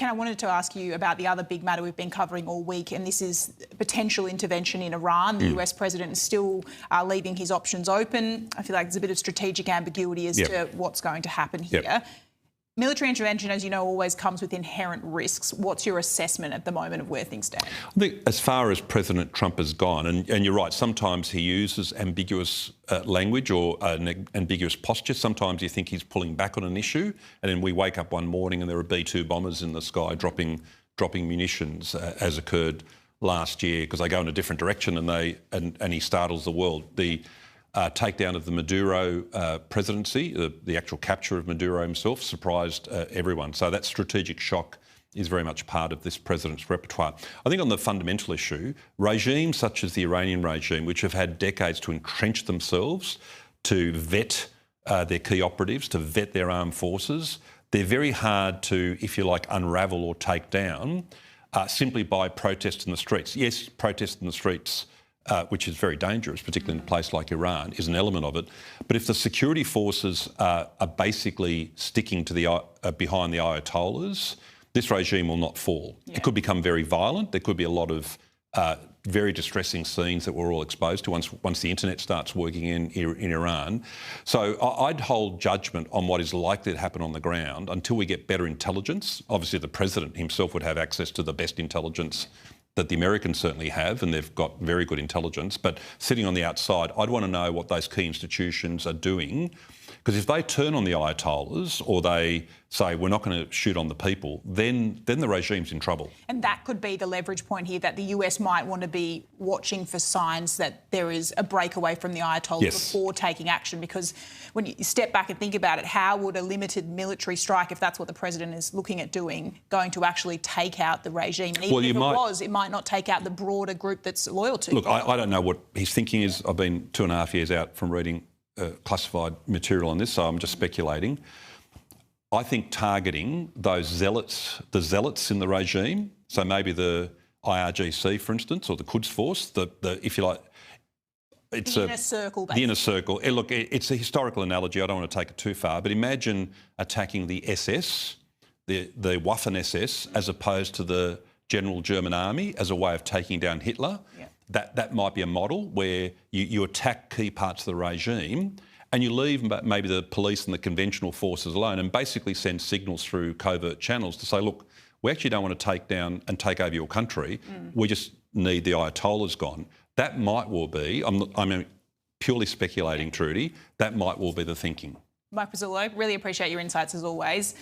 Ken, I wanted to ask you about the other big matter we've been covering all week, and this is potential intervention in Iran. The US president is still leaving his options open. I feel like there's a bit of strategic ambiguity as to what's going to happen here. Military intervention, as you know, always comes with inherent risks. What's your assessment at the moment of where things stand? I think as far as President Trump has gone, and you're right, sometimes he uses ambiguous language or an ambiguous posture. Sometimes you think he's pulling back on an issue, and then we wake up one morning and there are B-2 bombers in the sky dropping munitions, as occurred last year, because they go in a different direction and he startles the world. The takedown of the Maduro presidency, the actual capture of Maduro himself, surprised everyone. So that strategic shock is very much part of this president's repertoire. I think on the fundamental issue, regimes such as the Iranian regime, which have had decades to entrench themselves, to vet their key operatives, to vet their armed forces, they're very hard to, if you like, unravel or take down simply by protest in the streets. Yes, protest in the streets, which is very dangerous, particularly in a place like Iran, is an element of it. But if the security forces are basically sticking to behind the Ayatollahs, this regime will not fall. It could become very violent. There could be a lot of very distressing scenes that we're all exposed to once the internet starts working in Iran. So I'd hold judgment on what is likely to happen on the ground until we get better intelligence. Obviously, the president himself would have access to the best intelligence that the Americans certainly have, and they've got very good intelligence. But sitting on the outside, I'd want to know what those key institutions are doing, because if they turn on the Ayatollahs or they say we're not going to shoot on the people, then the regime's in trouble. And that could be the leverage point here, that the US might want to be watching for signs that there is a breakaway from the Ayatollahs before taking action, because when you step back and think about it, how would a limited military strike, if that's what the president is looking at doing, going to actually take out the regime? And even if it might not take out the broader group that's loyal to Look, I don't know what his thinking is. I've been 2.5 years out from reading classified material on this, so I'm just speculating. I think targeting those zealots, the zealots in the regime, so maybe the IRGC, for instance, or the Quds Force, if you like, it's the inner circle, basically. The inner circle. Look, it's a historical analogy. I don't want to take it too far, but imagine attacking the SS, the Waffen-SS, as opposed to the General German Army as a way of taking down Hitler. That might be a model where you attack key parts of the regime and you leave maybe the police and the conventional forces alone and basically send signals through covert channels to say, look, we actually don't want to take down and take over your country. We just need the Ayatollahs gone. That might well be, I'm purely speculating, Trudy, that might well be the thinking. Mike Pezzullo, really appreciate your insights as always.